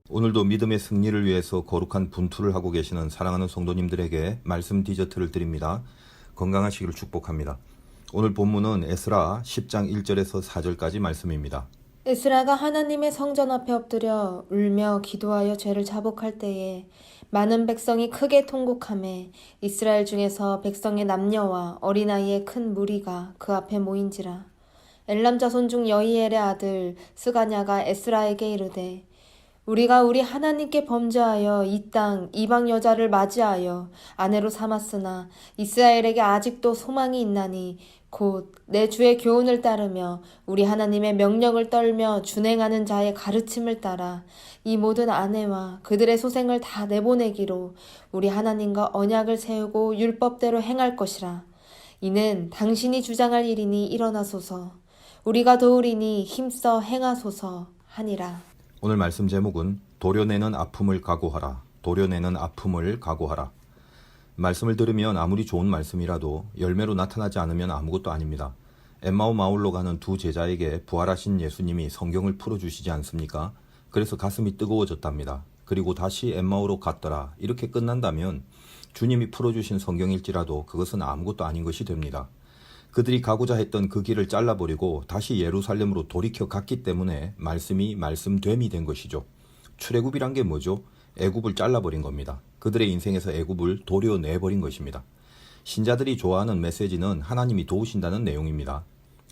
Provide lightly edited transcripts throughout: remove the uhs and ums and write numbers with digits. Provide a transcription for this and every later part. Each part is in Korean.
오늘도 믿음의 승리를 위해서 거룩한 분투를 하고 계시는 사랑하는 성도님들에게 말씀 디저트를 드립니다. 건강하시기를 축복합니다. 오늘 본문은 에스라 10장 1절에서 4절까지 말씀입니다. 에스라가 하나님의 성전 앞에 엎드려 울며 기도하여 죄를 자복할 때에 많은 백성이 크게 통곡하매 이스라엘 중에서 백성의 남녀와 어린아이의 큰 무리가 그 앞에 모인지라. 엘람 자손 중 여이엘의 아들 스가냐가 에스라에게 이르되 우리가 우리 하나님께 범죄하여 이 땅 이방 여자를 맞이하여 아내로 삼았으나 이스라엘에게 아직도 소망이 있나니 곧 내 주의 교훈을 따르며 우리 하나님의 명령을 떨며 준행하는 자의 가르침을 따라 이 모든 아내와 그들의 소생을 다 내보내기로 우리 하나님과 언약을 세우고 율법대로 행할 것이라. 이는 당신이 주장할 일이니 일어나소서. 우리가 도우리니 힘써 행하소서 하니라. 오늘 말씀 제목은 도려내는 아픔을 각오하라. 도려내는 아픔을 각오하라. 말씀을 들으면 아무리 좋은 말씀이라도 열매로 나타나지 않으면 아무것도 아닙니다. 엠마오 마을로 가는 두 제자에게 부활하신 예수님이 성경을 풀어주시지 않습니까? 그래서 가슴이 뜨거워졌답니다. 그리고 다시 엠마오로 갔더라. 이렇게 끝난다면 주님이 풀어주신 성경일지라도 그것은 아무것도 아닌 것이 됩니다. 그들이 가고자 했던 그 길을 잘라버리고 다시 예루살렘으로 돌이켜 갔기 때문에 말씀이 말씀됨이 된 것이죠. 출애굽이란 게 뭐죠? 애굽을 잘라버린 겁니다. 그들의 인생에서 애굽을 도려내버린 것입니다. 신자들이 좋아하는 메시지는 하나님이 도우신다는 내용입니다.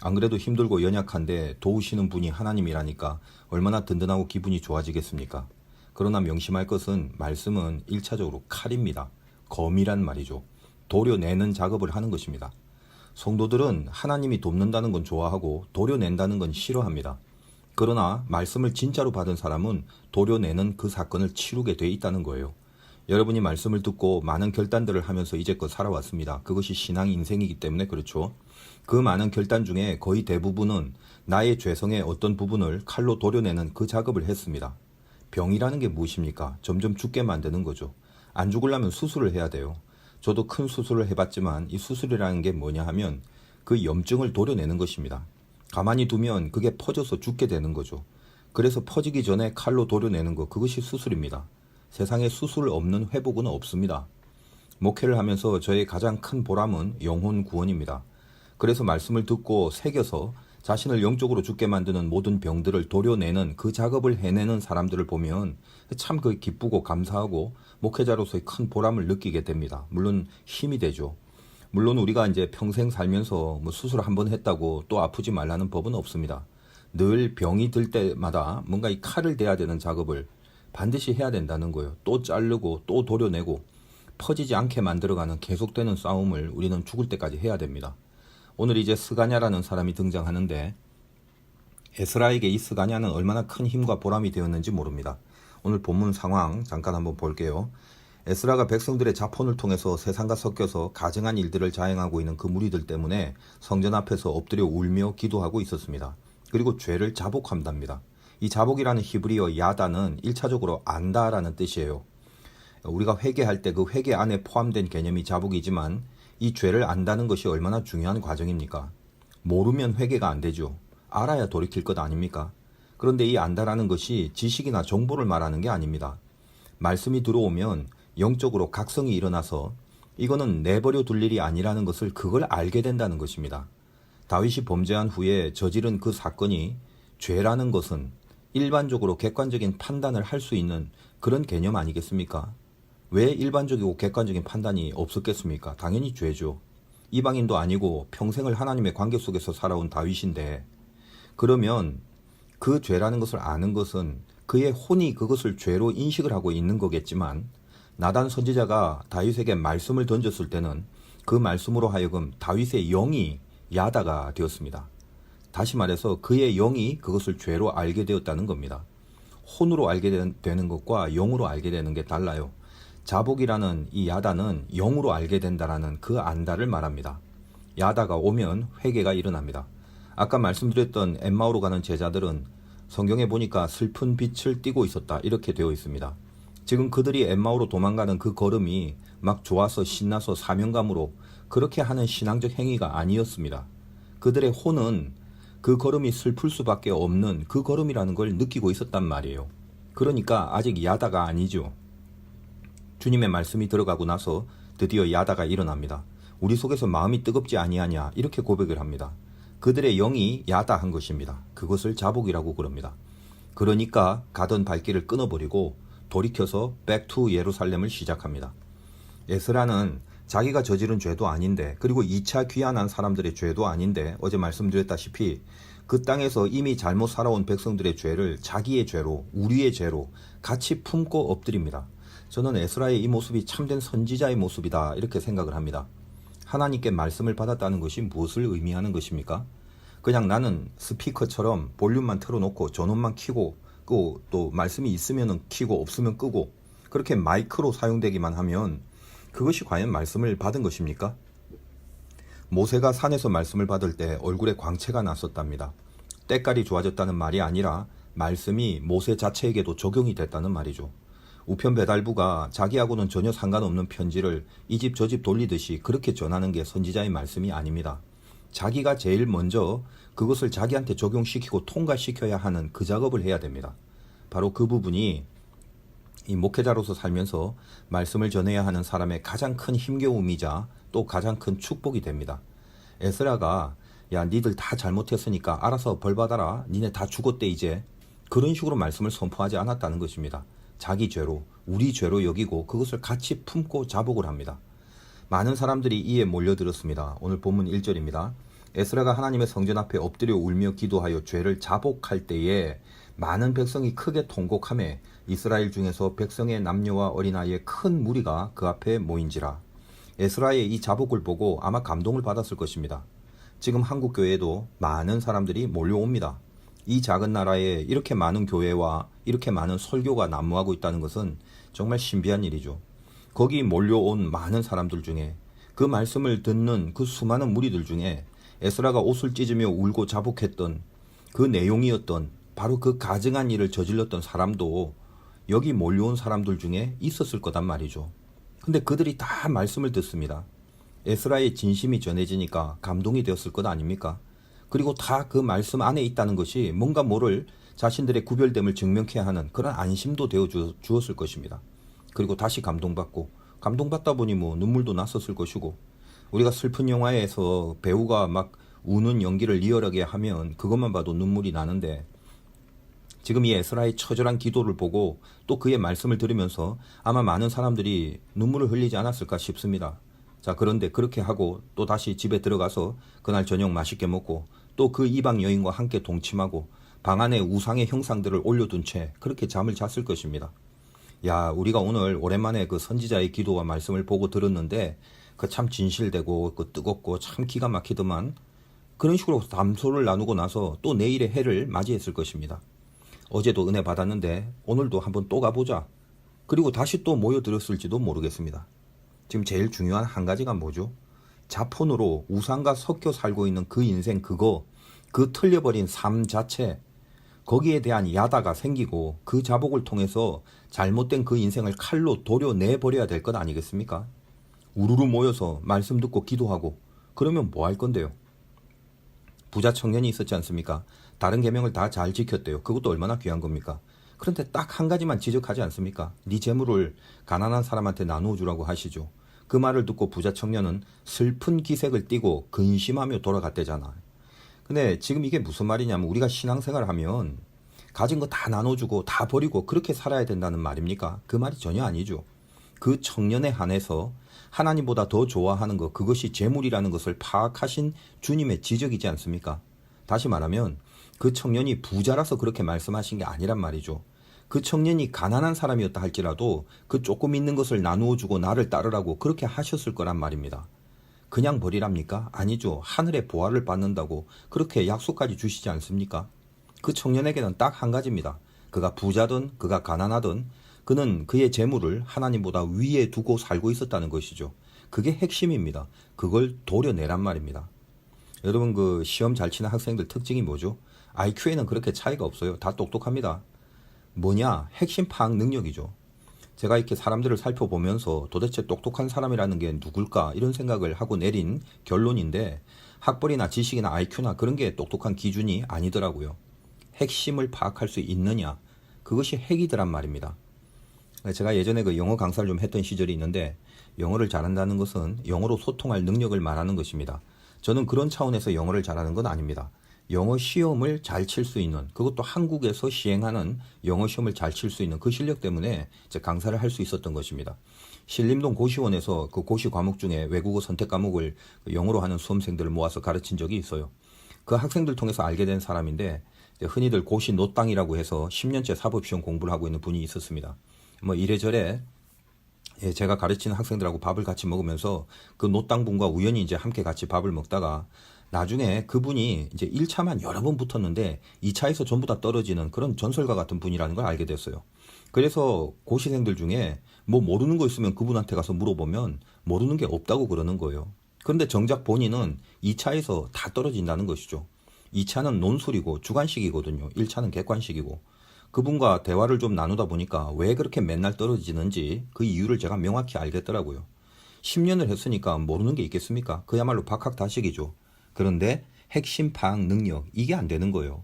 안 그래도 힘들고 연약한데 도우시는 분이 하나님이라니까 얼마나 든든하고 기분이 좋아지겠습니까? 그러나 명심할 것은 말씀은 1차적으로 칼입니다. 검이란 말이죠. 도려내는 작업을 하는 것입니다. 성도들은 하나님이 돕는다는 건 좋아하고 도려낸다는 건 싫어합니다. 그러나 말씀을 진짜로 받은 사람은 도려내는 그 사건을 치르게 돼 있다는 거예요. 여러분이 말씀을 듣고 많은 결단들을 하면서 이제껏 살아왔습니다. 그것이 신앙 인생이기 때문에 그렇죠. 그 많은 결단 중에 거의 대부분은 나의 죄성의 어떤 부분을 칼로 도려내는 그 작업을 했습니다. 병이라는 게 무엇입니까? 점점 죽게 만드는 거죠. 안 죽으려면 수술을 해야 돼요. 저도 큰 수술을 해봤지만 이 수술이라는 게 뭐냐 하면 그 염증을 도려내는 것입니다. 가만히 두면 그게 퍼져서 죽게 되는 거죠. 그래서 퍼지기 전에 칼로 도려내는 것, 그것이 수술입니다. 세상에 수술 없는 회복은 없습니다. 목회를 하면서 저의 가장 큰 보람은 영혼 구원입니다. 그래서 말씀을 듣고 새겨서 자신을 영적으로 죽게 만드는 모든 병들을 도려내는 그 작업을 해내는 사람들을 보면 참 그 기쁘고 감사하고 목회자로서의 큰 보람을 느끼게 됩니다. 물론 힘이 되죠. 물론 우리가 이제 평생 살면서 뭐 수술 한번 했다고 또 아프지 말라는 법은 없습니다. 늘 병이 들 때마다 뭔가 이 칼을 대야 되는 작업을 반드시 해야 된다는 거예요. 또 자르고 또 도려내고 퍼지지 않게 만들어가는 계속되는 싸움을 우리는 죽을 때까지 해야 됩니다. 오늘 이제 스가냐라는 사람이 등장하는데 에스라에게 이 스가냐는 얼마나 큰 힘과 보람이 되었는지 모릅니다. 오늘 본문 상황 잠깐 한번 볼게요. 에스라가 백성들의 자폰을 통해서 세상과 섞여서 가증한 일들을 자행하고 있는 그 무리들 때문에 성전 앞에서 엎드려 울며 기도하고 있었습니다. 그리고 죄를 자복한답니다. 이 자복이라는 히브리어 야다는 1차적으로 안다라는 뜻이에요. 우리가 회개할 때 그 회개 안에 포함된 개념이 자복이지만 이 죄를 안다는 것이 얼마나 중요한 과정입니까? 모르면 회개가 안 되죠. 알아야 돌이킬 것 아닙니까? 그런데 이 안다라는 것이 지식이나 정보를 말하는 게 아닙니다. 말씀이 들어오면 영적으로 각성이 일어나서 이거는 내버려 둘 일이 아니라는 것을 그걸 알게 된다는 것입니다. 다윗이 범죄한 후에 저지른 그 사건이 죄라는 것은 일반적으로 객관적인 판단을 할 수 있는 그런 개념 아니겠습니까? 왜 일반적이고 객관적인 판단이 없었겠습니까? 당연히 죄죠. 이방인도 아니고 평생을 하나님의 관계 속에서 살아온 다윗인데 그러면 그 죄라는 것을 아는 것은 그의 혼이 그것을 죄로 인식을 하고 있는 거겠지만 나단 선지자가 다윗에게 말씀을 던졌을 때는 그 말씀으로 하여금 다윗의 영이 야다가 되었습니다. 다시 말해서 그의 영이 그것을 죄로 알게 되었다는 겁니다. 혼으로 알게 되는 것과 영으로 알게 되는 게 달라요. 자복이라는 이 야다는 영으로 알게 된다라는 그 안다를 말합니다. 야다가 오면 회개가 일어납니다. 아까 말씀드렸던 엠마오로 가는 제자들은 성경에 보니까 슬픈 빛을 띠고 있었다 이렇게 되어 있습니다. 지금 그들이 엠마오로 도망가는 그 걸음이 막 좋아서 신나서 사명감으로 그렇게 하는 신앙적 행위가 아니었습니다. 그들의 혼은 그 걸음이 슬플 수밖에 없는 그 걸음이라는 걸 느끼고 있었단 말이에요. 그러니까 아직 야다가 아니죠. 주님의 말씀이 들어가고 나서 드디어 야다가 일어납니다. 우리 속에서 마음이 뜨겁지 아니하냐 이렇게 고백을 합니다. 그들의 영이 야다한 것입니다. 그것을 자복이라고 그럽니다. 그러니까 가던 발길을 끊어버리고 돌이켜서 백투 예루살렘을 시작합니다. 에스라는 자기가 저지른 죄도 아닌데, 그리고 2차 귀환한 사람들의 죄도 아닌데, 어제 말씀드렸다시피 그 땅에서 이미 잘못 살아온 백성들의 죄를 자기의 죄로, 우리의 죄로 같이 품고 엎드립니다. 저는 에스라의 이 모습이 참된 선지자의 모습이다 이렇게 생각을 합니다. 하나님께 말씀을 받았다는 것이 무엇을 의미하는 것입니까? 그냥 나는 스피커처럼 볼륨만 틀어놓고 전원만 켜고 끄고 또 말씀이 있으면 켜고 없으면 끄고 그렇게 마이크로 사용되기만 하면 그것이 과연 말씀을 받은 것입니까? 모세가 산에서 말씀을 받을 때 얼굴에 광채가 났었답니다. 때깔이 좋아졌다는 말이 아니라 말씀이 모세 자체에게도 적용이 됐다는 말이죠. 우편 배달부가 자기하고는 전혀 상관없는 편지를 이 집 저 집 돌리듯이 그렇게 전하는 게 선지자의 말씀이 아닙니다. 자기가 제일 먼저 그것을 자기한테 적용시키고 통과시켜야 하는 그 작업을 해야 됩니다. 바로 그 부분이 이 목회자로서 살면서 말씀을 전해야 하는 사람의 가장 큰 힘겨움이자 또 가장 큰 축복이 됩니다. 에스라가 야 니들 다 잘못했으니까 알아서 벌 받아라, 니네 다 죽었대 이제, 그런 식으로 말씀을 선포하지 않았다는 것입니다. 자기 죄로, 우리 죄로 여기고 그것을 같이 품고 자복을 합니다. 많은 사람들이 이에 몰려들었습니다. 오늘 본문 1절입니다. 에스라가 하나님의 성전 앞에 엎드려 울며 기도하여 죄를 자복할 때에 많은 백성이 크게 통곡하며 이스라엘 중에서 백성의 남녀와 어린아이의 큰 무리가 그 앞에 모인지라. 에스라의 이 자복을 보고 아마 감동을 받았을 것입니다. 지금 한국교회에도 많은 사람들이 몰려옵니다. 이 작은 나라에 이렇게 많은 교회와 이렇게 많은 설교가 난무하고 있다는 것은 정말 신비한 일이죠. 거기 몰려온 많은 사람들 중에, 그 말씀을 듣는 그 수많은 무리들 중에 에스라가 옷을 찢으며 울고 자복했던 그 내용이었던 바로 그 가증한 일을 저질렀던 사람도 여기 몰려온 사람들 중에 있었을 거단 말이죠. 근데 그들이 다 말씀을 듣습니다. 에스라의 진심이 전해지니까 감동이 되었을 것 아닙니까? 그리고 다 그 말씀 안에 있다는 것이 뭔가 모를 자신들의 구별됨을 증명케 하는 그런 안심도 되어 주었을 것입니다. 그리고 다시 감동받다 보니 뭐 눈물도 났었을 것이고, 우리가 슬픈 영화에서 배우가 막 우는 연기를 리얼하게 하면 그것만 봐도 눈물이 나는데, 지금 이 에스라의 처절한 기도를 보고 또 그의 말씀을 들으면서 아마 많은 사람들이 눈물을 흘리지 않았을까 싶습니다. 자, 그런데 그렇게 하고 또 다시 집에 들어가서 그날 저녁 맛있게 먹고 또 그 이방 여인과 함께 동침하고 방 안에 우상의 형상들을 올려둔 채 그렇게 잠을 잤을 것입니다. 야, 우리가 오늘 오랜만에 그 선지자의 기도와 말씀을 보고 들었는데 그 참 진실되고 그 뜨겁고 참 기가 막히더만, 그런 식으로 담소를 나누고 나서 또 내일의 해를 맞이했을 것입니다. 어제도 은혜 받았는데 오늘도 한번 또 가보자. 그리고 다시 또 모여들었을지도 모르겠습니다. 지금 제일 중요한 한 가지가 뭐죠? 자폰으로 우상과 섞여 살고 있는 그 인생, 그 틀려버린 삶 자체, 거기에 대한 야다가 생기고 그 자복을 통해서 잘못된 그 인생을 칼로 도려내버려야 될 것 아니겠습니까? 우르르 모여서 말씀 듣고 기도하고 그러면 뭐 할 건데요? 부자 청년이 있었지 않습니까? 다른 계명을 다 잘 지켰대요. 그것도 얼마나 귀한 겁니까? 그런데 딱 한 가지만 지적하지 않습니까? 네 재물을 가난한 사람한테 나누어 주라고 하시죠. 그 말을 듣고 부자 청년은 슬픈 기색을 띠고 근심하며 돌아갔대잖아. 근데 지금 이게 무슨 말이냐면, 우리가 신앙생활을 하면 가진 거 다 나눠주고 다 버리고 그렇게 살아야 된다는 말입니까? 그 말이 전혀 아니죠. 그 청년에 한해서 하나님보다 더 좋아하는 것, 그것이 재물이라는 것을 파악하신 주님의 지적이지 않습니까? 다시 말하면 그 청년이 부자라서 그렇게 말씀하신 게 아니란 말이죠. 그 청년이 가난한 사람이었다 할지라도 그 조금 있는 것을 나누어 주고 나를 따르라고 그렇게 하셨을 거란 말입니다. 그냥 버리랍니까? 아니죠. 하늘의 보화를 받는다고 그렇게 약속까지 주시지 않습니까? 그 청년에게는 딱 한 가지입니다. 그가 부자든 그가 가난하든 그는 그의 재물을 하나님보다 위에 두고 살고 있었다는 것이죠. 그게 핵심입니다. 그걸 도려내란 말입니다. 여러분, 그 시험 잘 치는 학생들 특징이 뭐죠? IQ에는 그렇게 차이가 없어요. 다 똑똑합니다. 뭐냐? 핵심 파악 능력이죠. 제가 이렇게 사람들을 살펴보면서 도대체 똑똑한 사람이라는 게 누굴까 이런 생각을 하고 내린 결론인데, 학벌이나 지식이나 IQ나 그런 게 똑똑한 기준이 아니더라고요. 핵심을 파악할 수 있느냐, 그것이 핵이더란 말입니다. 제가 예전에 그 영어 강사를 좀 했던 시절이 있는데 영어를 잘한다는 것은 영어로 소통할 능력을 말하는 것입니다. 저는 그런 차원에서 영어를 잘하는 건 아닙니다. 영어 시험을 잘 칠 수 있는, 그것도 한국에서 시행하는 영어 시험을 잘 칠 수 있는 그 실력 때문에 제 강사를 할 수 있었던 것입니다. 신림동 고시원에서 그 고시 과목 중에 외국어 선택 과목을 영어로 하는 수험생들을 모아서 가르친 적이 있어요. 그 학생들 통해서 알게 된 사람인데 흔히들 고시 노땅이라고 해서 10년째 사법시험 공부를 하고 있는 분이 있었습니다. 뭐 이래저래 제가 가르치는 학생들하고 밥을 같이 먹으면서 그 노땅 분과 우연히 이제 함께 같이 밥을 먹다가 나중에 그분이 이제 1차만 여러 번 붙었는데 2차에서 전부 다 떨어지는 그런 전설과 같은 분이라는 걸 알게 됐어요. 그래서 고시생들 중에 뭐 모르는 거 있으면 그분한테 가서 물어보면 모르는 게 없다고 그러는 거예요. 그런데 정작 본인은 2차에서 다 떨어진다는 것이죠. 2차는 논술이고 주관식이거든요. 1차는 객관식이고. 그분과 대화를 좀 나누다 보니까 왜 그렇게 맨날 떨어지는지 그 이유를 제가 명확히 알겠더라고요. 10년을 했으니까 모르는 게 있겠습니까? 그야말로 박학다식이죠. 그런데 핵심 파악 능력, 이게 안 되는 거예요.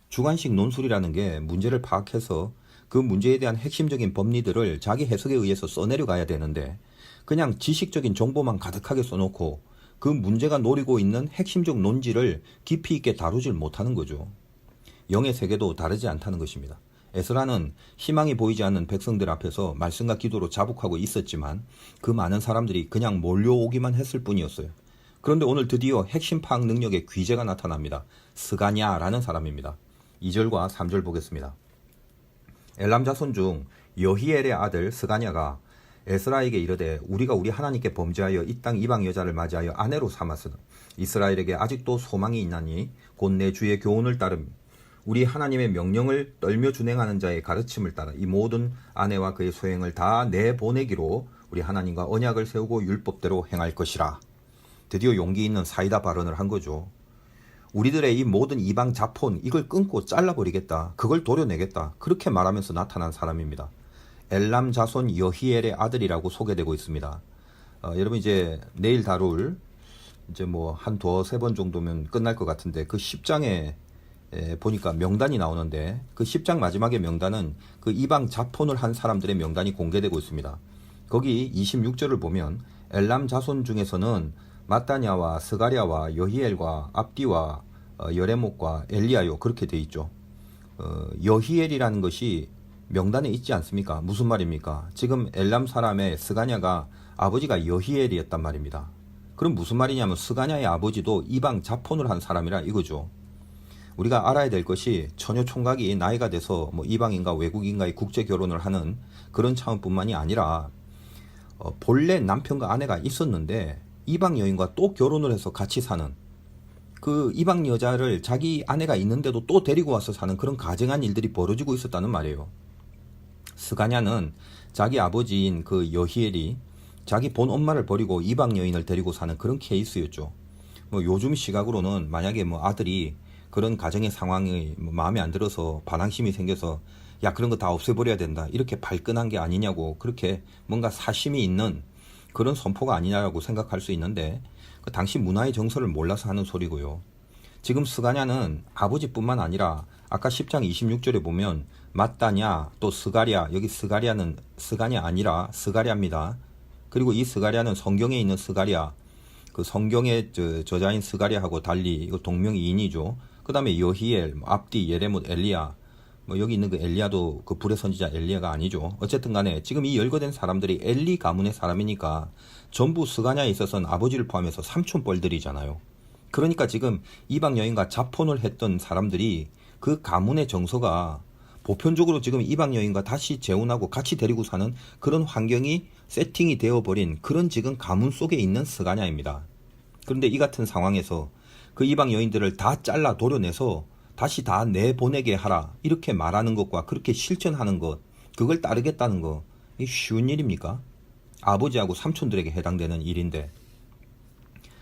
주관식 논술이라는 게 문제를 파악해서 그 문제에 대한 핵심적인 법리들을 자기 해석에 의해서 써내려가야 되는데 그냥 지식적인 정보만 가득하게 써놓고 그 문제가 노리고 있는 핵심적 논지를 깊이 있게 다루질 못하는 거죠. 영의 세계도 다르지 않다는 것입니다. 에스라는 희망이 보이지 않는 백성들 앞에서 말씀과 기도로 자복하고 있었지만 그 많은 사람들이 그냥 몰려오기만 했을 뿐이었어요. 그런데 오늘 드디어 핵심 파악 능력의 귀재가 나타납니다. 스가냐라는 사람입니다. 2절과 3절 보겠습니다. 엘람 자손 중 여히엘의 아들 스가냐가 에스라에게 이르되 우리가 우리 하나님께 범죄하여 이 땅 이방 여자를 맞이하여 아내로 삼았으나 이스라엘에게 아직도 소망이 있나니 곧 내 주의 교훈을 따름 우리 하나님의 명령을 떨며 준행하는 자의 가르침을 따라 이 모든 아내와 그의 소행을 다 내보내기로 우리 하나님과 언약을 세우고 율법대로 행할 것이라. 드디어 용기 있는 사이다 발언을 한 거죠. 우리들의 이 모든 이방 자폰 이걸 끊고 잘라버리겠다. 그걸 도려내겠다. 그렇게 말하면서 나타난 사람입니다. 엘람 자손 여히엘의 아들이라고 소개되고 있습니다. 여러분 이제 내일 다룰 이제 뭐 한 두세 번 정도면 끝날 것 같은데 그 10장에 보니까 명단이 나오는데 그 10장 마지막의 명단은 그 이방 자폰을 한 사람들의 명단이 공개되고 있습니다. 거기 26절을 보면 엘람 자손 중에서는 마따냐와 스가랴와 여히엘과 압디와 여레목과 엘리야요 그렇게 돼 있죠. 여히엘이라는 것이 명단에 있지 않습니까? 무슨 말입니까? 지금 엘람 사람의 스가냐가 아버지가 여히엘이었단 말입니다. 그럼 무슨 말이냐면 스가냐의 아버지도 이방 자폰을 한 사람이라 이거죠. 우리가 알아야 될 것이 처녀 총각이 나이가 돼서 뭐 이방인과 외국인과의 국제 결혼을 하는 그런 차원뿐만이 아니라 본래 남편과 아내가 있었는데 이방 여인과 또 결혼을 해서 같이 사는 그 이방 여자를 자기 아내가 있는데도 또 데리고 와서 사는 그런 가증한 일들이 벌어지고 있었다는 말이에요. 스가냐는 자기 아버지인 그 여히엘이 자기 본 엄마를 버리고 이방 여인을 데리고 사는 그런 케이스였죠. 뭐 요즘 시각으로는 만약에 뭐 아들이 그런 가정의 상황이 마음에 안 들어서 반항심이 생겨서 야 그런 거 다 없애버려야 된다 이렇게 발끈한 게 아니냐고 그렇게 뭔가 사심이 있는 그런 선포가 아니냐라고 생각할 수 있는데 그 당시 문화의 정서를 몰라서 하는 소리고요. 지금 스가냐는 아버지뿐만 아니라 아까 10장 26절에 보면 마따냐 또 스가랴 여기 스가랴는 스가냐 아니라 스가랴입니다. 그리고 이 스가랴는 성경에 있는 스가랴 그 성경의 저자인 스가랴하고 달리 이거 동명이인이죠. 그 다음에 여히엘, 압디, 예레못, 엘리야 뭐 여기 있는 그 엘리야도 그 불의 선지자 엘리야가 아니죠. 어쨌든 간에 지금 이 열거된 사람들이 엘리 가문의 사람이니까 전부 스가냐에 있어서는 아버지를 포함해서 삼촌뻘들이잖아요. 그러니까 지금 이방 여인과 자폰을 했던 사람들이 그 가문의 정서가 보편적으로 지금 이방 여인과 다시 재혼하고 같이 데리고 사는 그런 환경이 세팅이 되어버린 그런 지금 가문 속에 있는 스가냐입니다. 그런데 이 같은 상황에서 그 이방 여인들을 다 잘라 도려내서 다시 다 내보내게 하라 이렇게 말하는 것과 그렇게 실천하는 것 그걸 따르겠다는 거 이게 쉬운 일입니까? 아버지하고 삼촌들에게 해당되는 일인데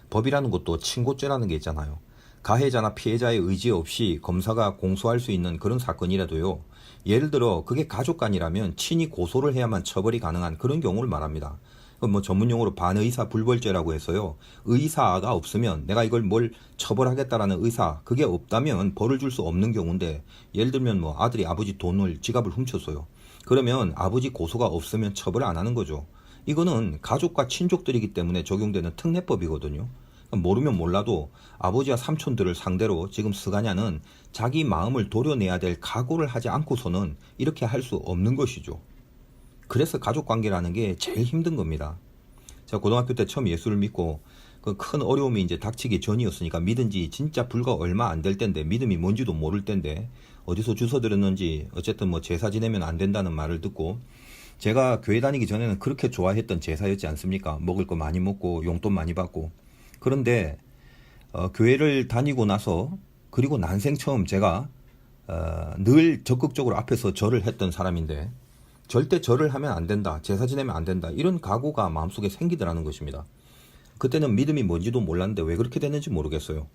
법이라는 것도 친고죄라는 게 있잖아요. 가해자나 피해자의 의지 없이 검사가 공소할 수 있는 그런 사건이라도요. 예를 들어 그게 가족 간이라면 친히 고소를 해야만 처벌이 가능한 그런 경우를 말합니다. 그 뭐 전문용어로 반의사 불벌죄라고 해서요. 의사가 없으면 내가 이걸 뭘 처벌하겠다라는 의사 그게 없다면 벌을 줄 수 없는 경우인데 예를 들면 뭐 아들이 아버지 돈을 지갑을 훔쳤어요. 그러면 아버지 고소가 없으면 처벌을 안 하는 거죠. 이거는 가족과 친족들이기 때문에 적용되는 특례법이거든요. 모르면 몰라도 아버지와 삼촌들을 상대로 지금 스가냐는 자기 마음을 도려내야 될 각오를 하지 않고서는 이렇게 할 수 없는 것이죠. 그래서 가족관계라는 게 제일 힘든 겁니다. 제가 고등학교 때 처음 예수를 믿고 그 큰 어려움이 이제 닥치기 전이었으니까 믿은 지 진짜 불과 얼마 안 될 때인데 믿음이 뭔지도 모를 때인데 어디서 주워 들었는지 어쨌든 뭐 제사 지내면 안 된다는 말을 듣고 제가 교회 다니기 전에는 그렇게 좋아했던 제사였지 않습니까? 먹을 거 많이 먹고 용돈 많이 받고 그런데 교회를 다니고 나서 그리고 난생 처음 제가 늘 적극적으로 앞에서 절을 했던 사람인데 절대 절을 하면 안 된다, 제사 지내면 안 된다 이런 각오가 마음속에 생기더라는 것입니다. 그때는 믿음이 뭔지도 몰랐는데 왜 그렇게 됐는지 모르겠어요.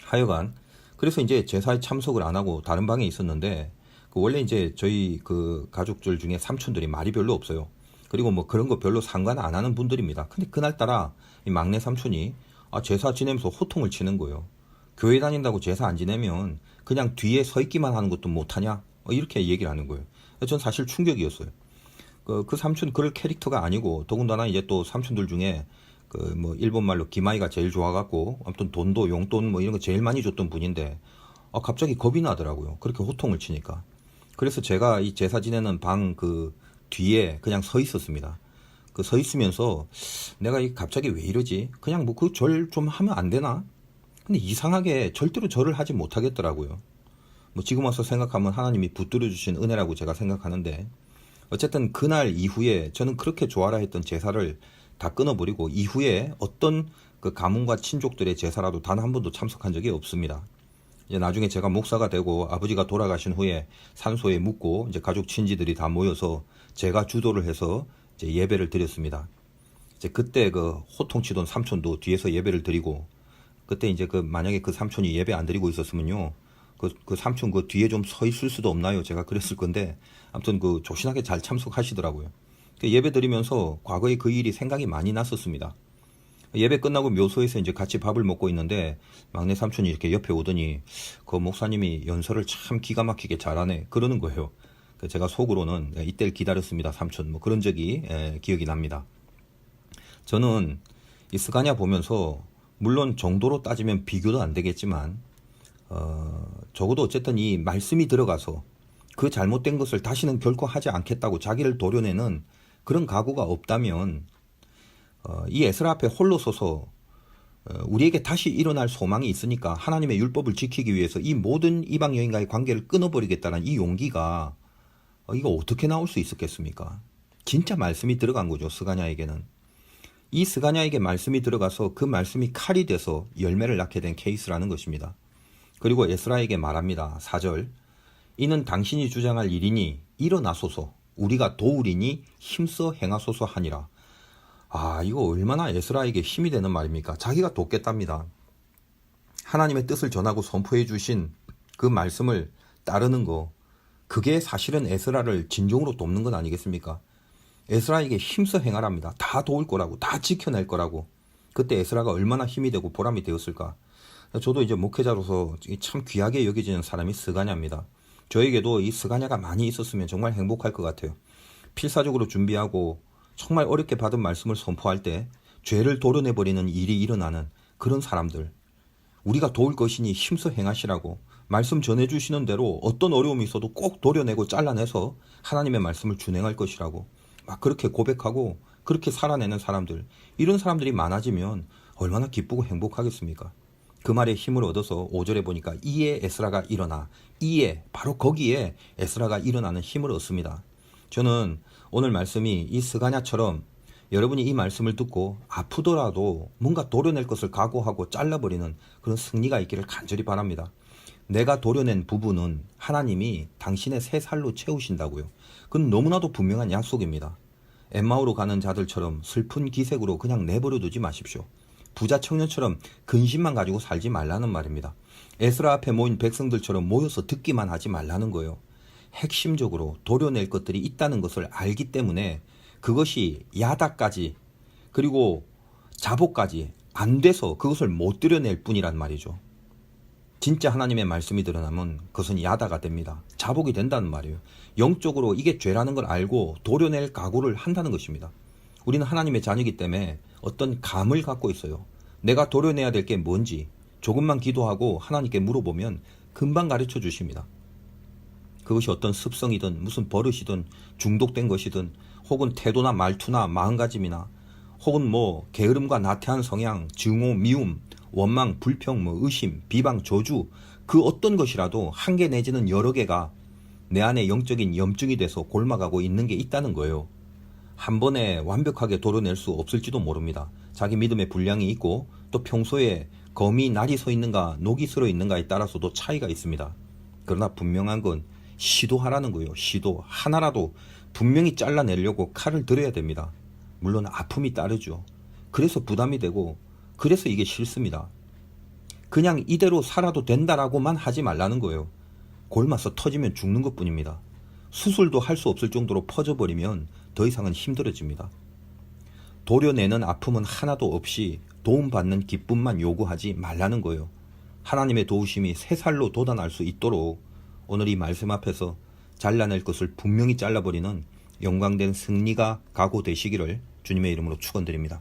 하여간 그래서 이제 제사에 참석을 안 하고 다른 방에 있었는데 원래 이제 저희 그 가족들 중에 삼촌들이 말이 별로 없어요. 그리고 뭐 그런 거 별로 상관 안 하는 분들입니다. 근데 그날따라 이 막내 삼촌이 제사 지내면서 호통을 치는 거예요. 교회 다닌다고 제사 안 지내면 그냥 뒤에 서 있기만 하는 것도 못하냐? 이렇게 얘기를 하는 거예요. 전 사실 충격이었어요. 그 삼촌 그럴 캐릭터가 아니고 더군다나 이제 또 삼촌들 중에 그 뭐 일본 말로 기마이가 제일 좋아갖고 아무튼 돈도 용돈 뭐 이런 거 제일 많이 줬던 분인데 갑자기 겁이 나더라고요. 그렇게 호통을 치니까. 그래서 제가 이 제사 지내는 방 그 뒤에 그냥 서 있었습니다. 그 서 있으면서 내가 갑자기 왜 이러지? 그냥 뭐 그 절 좀 하면 안 되나? 근데 이상하게 절대로 절을 하지 못하겠더라고요. 뭐 지금 와서 생각하면 하나님이 붙들어 주신 은혜라고 제가 생각하는데 어쨌든 그날 이후에 저는 그렇게 좋아라 했던 제사를 다 끊어버리고 이후에 어떤 그 가문과 친족들의 제사라도 단 한 번도 참석한 적이 없습니다. 이제 나중에 제가 목사가 되고 아버지가 돌아가신 후에 산소에 묻고 이제 가족 친지들이 다 모여서 제가 주도를 해서 이제 예배를 드렸습니다. 이제 그때 그 호통치던 삼촌도 뒤에서 예배를 드리고 그때 이제 그 만약에 그 삼촌이 예배 안 드리고 있었으면요. 그 삼촌 그 뒤에 좀 서 있을 수도 없나요? 제가 그랬을 건데 아무튼 그 조신하게 잘 참석하시더라고요. 예배 드리면서 과거에 그 일이 생각이 많이 났었습니다. 예배 끝나고 묘소에서 이제 같이 밥을 먹고 있는데 막내 삼촌이 이렇게 옆에 오더니 그 목사님이 연설을 참 기가 막히게 잘하네 그러는 거예요. 제가 속으로는 이때를 기다렸습니다 삼촌 뭐 그런 적이 기억이 납니다. 저는 이 스가랴 보면서 물론 정도로 따지면 비교도 안 되겠지만 적어도 어쨌든 이 말씀이 들어가서 그 잘못된 것을 다시는 결코 하지 않겠다고 자기를 도려내는 그런 각오가 없다면 이 에스라 앞에 홀로 서서 우리에게 다시 일어날 소망이 있으니까 하나님의 율법을 지키기 위해서 이 모든 이방 여인과의 관계를 끊어버리겠다는 이 용기가 이거 어떻게 나올 수 있었겠습니까? 진짜 말씀이 들어간 거죠. 스가랴에게는. 이 스가랴에게 말씀이 들어가서 그 말씀이 칼이 돼서 열매를 낳게 된 케이스라는 것입니다. 그리고 에스라에게 말합니다. 4절 이는 당신이 주장할 일이니 일어나소서 우리가 도우리니 힘써 행하소서 하니라. 이거 얼마나 에스라에게 힘이 되는 말입니까? 자기가 돕겠답니다. 하나님의 뜻을 전하고 선포해 주신 그 말씀을 따르는 거 그게 사실은 에스라를 진정으로 돕는 건 아니겠습니까? 에스라에게 힘써 행하랍니다. 다 도울 거라고 다 지켜낼 거라고. 그때 에스라가 얼마나 힘이 되고 보람이 되었을까. 저도 이제 목회자로서 참 귀하게 여겨지는 사람이 스가랴입니다. 저에게도 이 스가랴가 많이 있었으면 정말 행복할 것 같아요. 필사적으로 준비하고 정말 어렵게 받은 말씀을 선포할 때 죄를 도려내버리는 일이 일어나는 그런 사람들. 우리가 도울 것이니 힘써 행하시라고 말씀 전해주시는 대로 어떤 어려움이 있어도 꼭 도려내고 잘라내서 하나님의 말씀을 준행할 것이라고 막 그렇게 고백하고 그렇게 살아내는 사람들. 이런 사람들이 많아지면 얼마나 기쁘고 행복하겠습니까? 그 말에 힘을 얻어서 5절에 보니까 이에 에스라가 일어나 이에 바로 거기에 에스라가 일어나는 힘을 얻습니다. 저는 오늘 말씀이 이 스가랴처럼 여러분이 이 말씀을 듣고 아프더라도 뭔가 도려낼 것을 각오하고 잘라버리는 그런 승리가 있기를 간절히 바랍니다. 내가 도려낸 부분은 하나님이 당신의 새 살로 채우신다고요. 그건 너무나도 분명한 약속입니다. 엠마오로 가는 자들처럼 슬픈 기색으로 그냥 내버려 두지 마십시오. 부자 청년처럼 근심만 가지고 살지 말라는 말입니다. 에스라 앞에 모인 백성들처럼 모여서 듣기만 하지 말라는 거예요. 핵심적으로 도려낼 것들이 있다는 것을 알기 때문에 그것이 야다까지 그리고 자복까지 안 돼서 그것을 못 드러낼 뿐이란 말이죠. 진짜 하나님의 말씀이 드러나면 그것은 야다가 됩니다. 자복이 된다는 말이에요. 영적으로 이게 죄라는 걸 알고 도려낼 각오를 한다는 것입니다. 우리는 하나님의 자녀이기 때문에 어떤 감을 갖고 있어요. 내가 도려내야 될 게 뭔지 조금만 기도하고 하나님께 물어보면 금방 가르쳐 주십니다. 그것이 어떤 습성이든 무슨 버릇이든 중독된 것이든 혹은 태도나 말투나 마음가짐이나 혹은 게으름과 나태한 성향, 증오, 미움, 원망, 불평, 의심, 비방, 저주 그 어떤 것이라도 한 개 내지는 여러 개가 내 안에 영적인 염증이 돼서 골마가고 있는 게 있다는 거예요. 한 번에 완벽하게 도려낼 수 없을지도 모릅니다. 자기 믿음의 분량이 있고 또 평소에 검이 날이 서 있는가 녹이 슬어 있는가에 따라서도 차이가 있습니다. 그러나 분명한 건 시도하라는 거예요. 시도 하나라도 분명히 잘라내려고 칼을 들어야 됩니다. 물론 아픔이 따르죠. 그래서 부담이 되고 그래서 이게 싫습니다. 그냥 이대로 살아도 된다라고만 하지 말라는 거예요. 골마서 터지면 죽는 것뿐입니다. 수술도 할 수 없을 정도로 퍼져버리면 더 이상은 힘들어집니다. 도려내는 아픔은 하나도 없이 도움받는 기쁨만 요구하지 말라는 거예요. 하나님의 도우심이 새살로 돋아날 수 있도록 오늘 이 말씀 앞에서 잘라낼 것을 분명히 잘라버리는 영광된 승리가 각오되시기를 주님의 이름으로 축원드립니다.